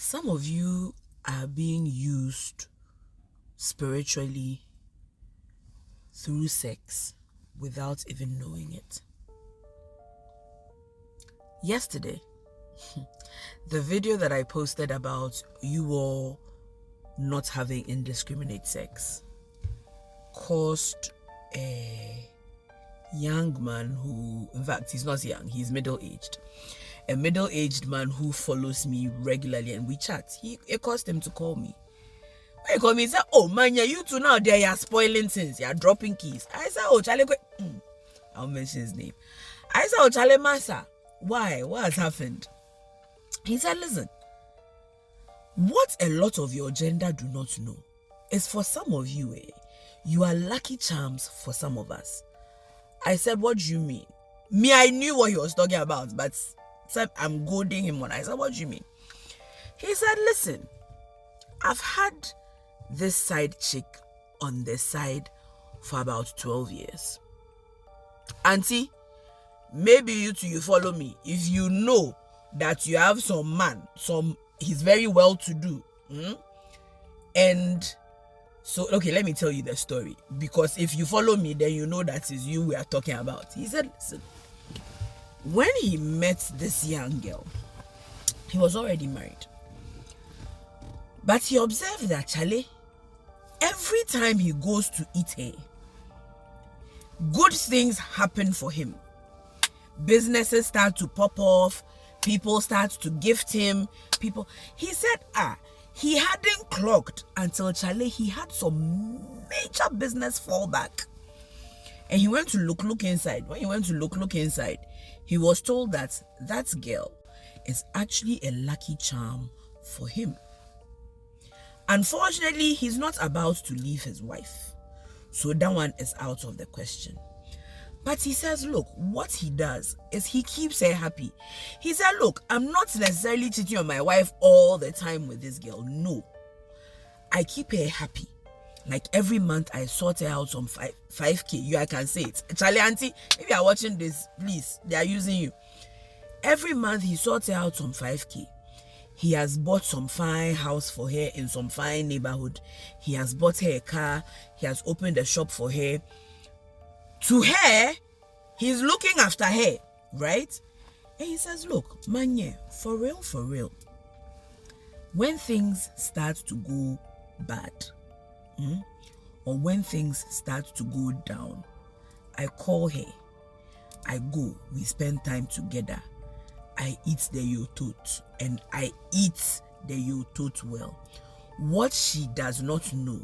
Some of you are being used spiritually through sex without even knowing it. Yesterday, the video that I posted about you all not having indiscriminate sex caused a young man who, in fact, he's not young, he's middle-aged. A middle-aged man who follows me regularly and we chat. It caused him to call me. When he called me, he said, "Oh man, you two now there, you're spoiling things, you're dropping keys." I said, "Oh, Charlie, I'll mention his name." I said, "Oh, Charlie Massa, why? What has happened?" He said, "Listen, what a lot of your gender do not know is for some of you, you are lucky charms for some of us." I said, "What do you mean?" Me, I knew what he was talking about, but I'm goading him on. I said, "What do you mean?" He said, "Listen, I've had this side chick on the side for about 12 years. Auntie, maybe you two, you follow me. If you know that you have some man, he's very well to do. And so, okay, let me tell you the story. Because if you follow me, then you know that is you we are talking about." He said, "Listen, when he met this young girl, he was already married. But he observed that, Charlie, every time he goes to eat her, good things happen for him. Businesses start to pop off. People start to gift him. He said, he hadn't clocked until, Charlie, he had some major business fallback. And he went to look inside. When he went to look inside, he was told that that girl is actually a lucky charm for him. Unfortunately, he's not about to leave his wife. So that one is out of the question. But he says, look, what he does is he keeps her happy. He said, look, I'm not necessarily cheating on my wife all the time with this girl. No. I keep her happy. Like every month I sort her out some 5K. I can say it. Charlie, auntie, if you are watching this, please, they are using you. Every month he sorts her out some 5K. He has bought some fine house for her in some fine neighborhood. He has bought her a car. He has opened a shop for her. To her, he's looking after her, right? And he says, look, manye, for real, when things start to go bad, or when things start to go down, I call her, I go, we spend time together, I eat the yotot, and I eat the yotot well. What she does not know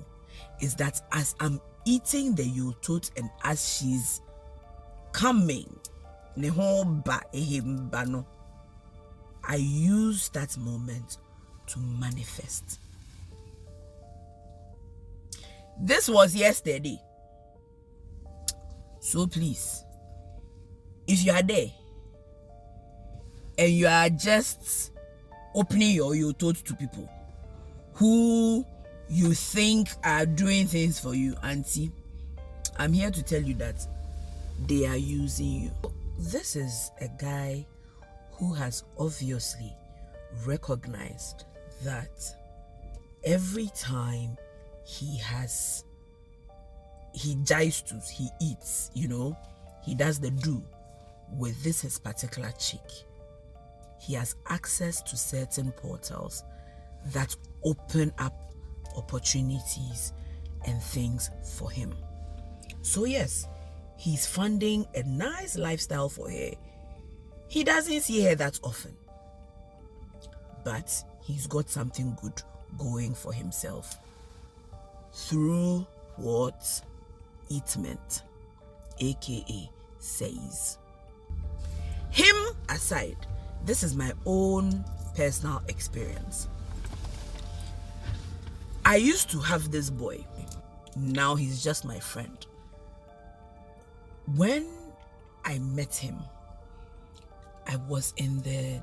is that as I'm eating the yotot and as she's coming, I use that moment to manifest. This was yesterday. So please, if you are there and you are just opening your yotot to people who you think are doing things for you, auntie, I'm here to tell you that they are using you. This is a guy who has obviously recognized that every time he eats, he does the do with his particular chick. He has access to certain portals that open up opportunities and things for him. So yes, he's funding a nice lifestyle for her. He doesn't see her that often, but he's got something good going for himself through what it meant, aka says. Him aside, this is my own personal experience. I used to have this boy. Now he's just my friend. When I met him, I was in the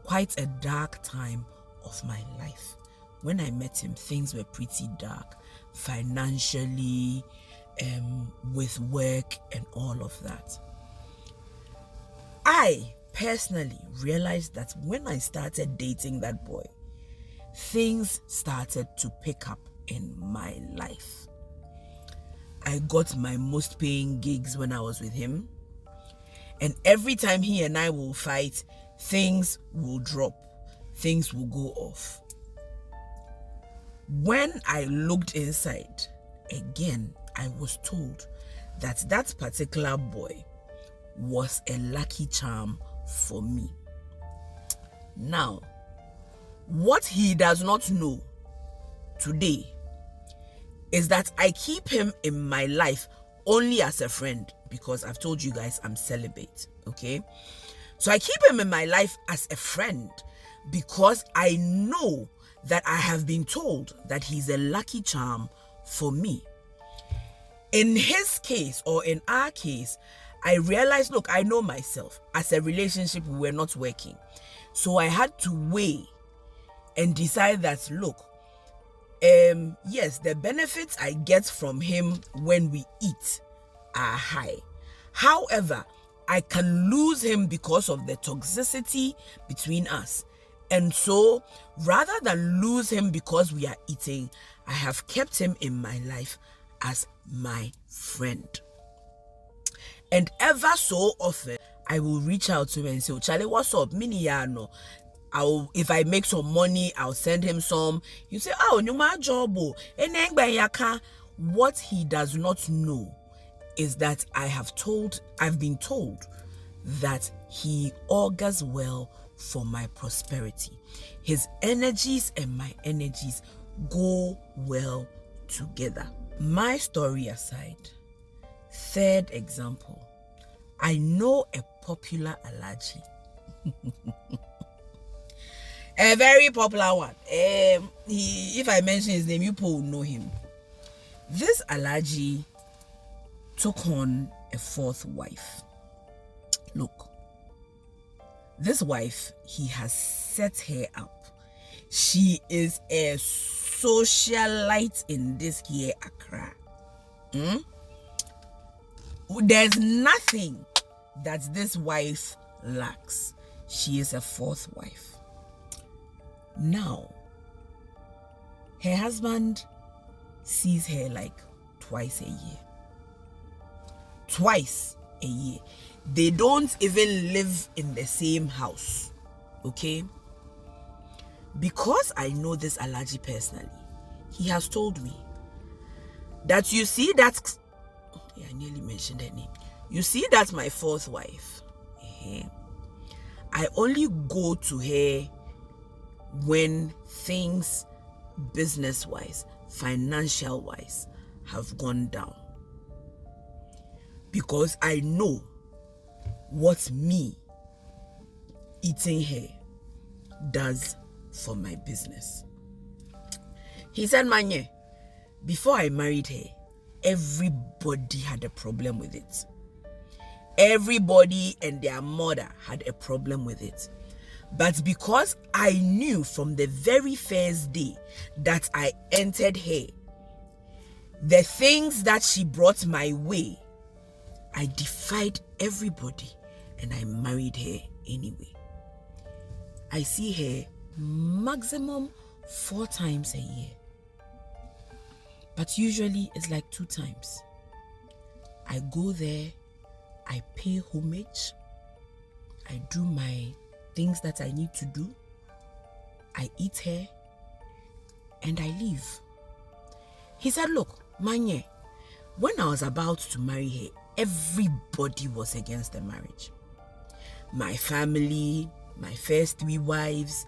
quite a dark time of my life. When I met him, things were pretty dark, financially, with work and all of that. I personally realized that when I started dating that boy, things started to pick up in my life. I got my most paying gigs when I was with him. And every time he and I will fight, things will drop. Things will go off. When I looked inside, again, I was told that that particular boy was a lucky charm for me. Now, what he does not know today is that I keep him in my life only as a friend, because I've told you guys I'm celibate, okay? So I keep him in my life as a friend because I know that I have been told that he's a lucky charm for me. In his case, or in our case, I realized, look, I know myself. As a relationship, we were not working. So I had to weigh and decide that, look, yes, the benefits I get from him when we eat are high. However, I can lose him because of the toxicity between us. And so, rather than lose him because we are eating, I have kept him in my life as my friend. And ever so often, I will reach out to him and say, Charlie, what's up? Miniano. If I make some money, I'll send him some. You say, oh, my job. What he does not know is that I've been told that he augurs well for my prosperity. His energies and my energies go well together. My story aside, third example, I know a popular Alhaji. A very popular one. If I mention his name, you people will know him. This Alhaji took on a fourth wife. Look, this wife, he has set her up. She is a socialite in this here Accra. There's nothing that this wife lacks. She is a fourth wife. Now, her husband sees her like twice a year. Twice a year. They don't even live in the same house. Okay? Because I know this Alhaji personally, he has told me that you see that, I nearly mentioned her name. You see that my fourth wife, I only go to her when things business-wise, financial-wise have gone down. Because I know what me eating her does for my business. He said, Manye, before I married her, everybody had a problem with it. Everybody and their mother had a problem with it. But because I knew from the very first day that I entered her, the things that she brought my way, I defied everybody and I married her anyway. I see her maximum 4 times a year. But usually it's like 2 times. I go there, I pay homage, I do my things that I need to do, I eat her, and I leave. He said, look, Manye, when I was about to marry her, everybody was against the marriage. My family, my first 3 wives,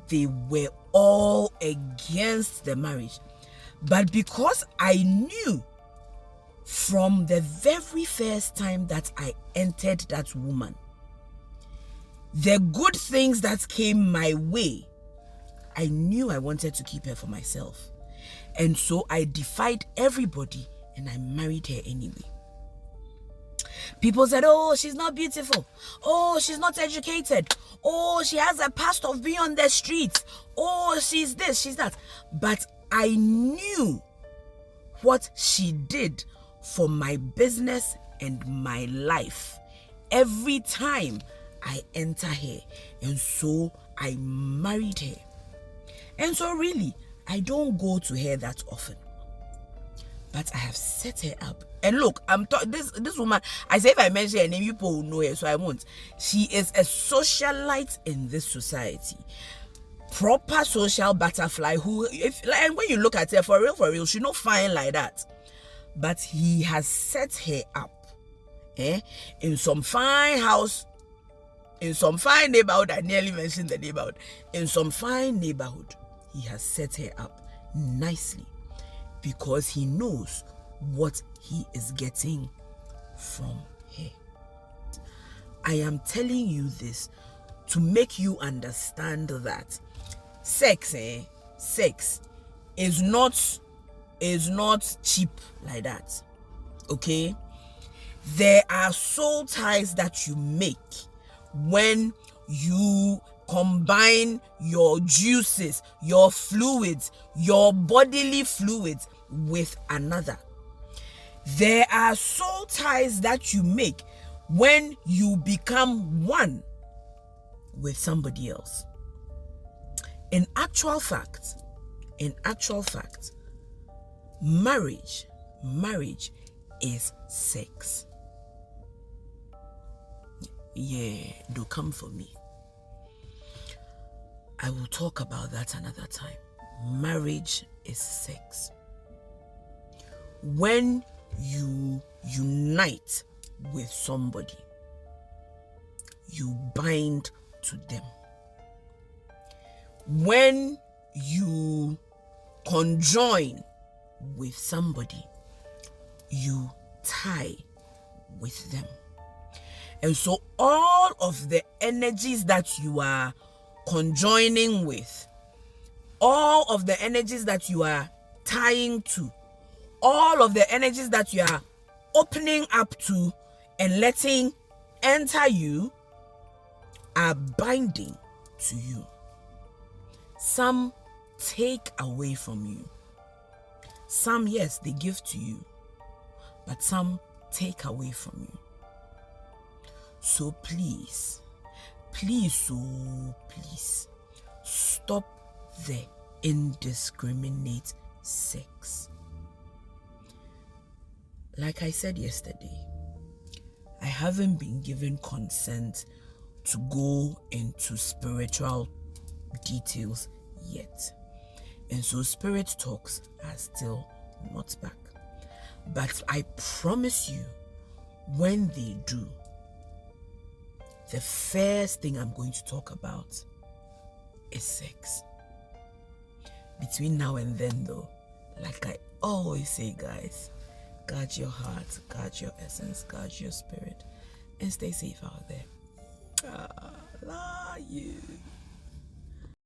they were all against the marriage. But because I knew from the very first time that I entered that woman, the good things that came my way, I knew I wanted to keep her for myself. And so I defied everybody and I married her anyway. People said, oh, she's not beautiful. Oh, she's not educated. Oh, she has a past of being on the streets. Oh, she's this, she's that. But I knew what she did for my business and my life. Every time I enter her, and so I married her. And so really, I don't go to her that often, but I have set her up. And look, this woman, I say if I mention her name, people will know her, so I won't. She is a socialite in this society. Proper social butterfly who, and when you look at her, for real, she's not fine like that. But he has set her up in some fine house, in some fine neighborhood. I nearly mentioned the neighborhood. In some fine neighborhood, he has set her up nicely because he knows what he is getting from her. I am telling you this to make you understand that sex is not cheap like that. Okay? There are soul ties that you make when you combine your juices, your fluids, your bodily fluids with another. There are soul ties that you make when you become one with somebody else. In actual fact, marriage is sex. Yeah, do come for me. I will talk about that another time. Marriage is sex. When you unite with somebody, you bind to them. When you conjoin with somebody, you tie with them. And so all of the energies that you are conjoining with, all of the energies that you are tying to, all of the energies that you are opening up to and letting enter you are binding to you. Some take away from you. Some, yes, they give to you, but some take away from you. So please, stop the indiscriminate sex. Like I said yesterday, I haven't been given consent to go into spiritual details yet. And so spirit talks are still not back. But I promise you, when they do, the first thing I'm going to talk about is sex. Between now and then though, like I always say, guys, guard your heart, guard your essence, guard your spirit, and stay safe out there. Love you.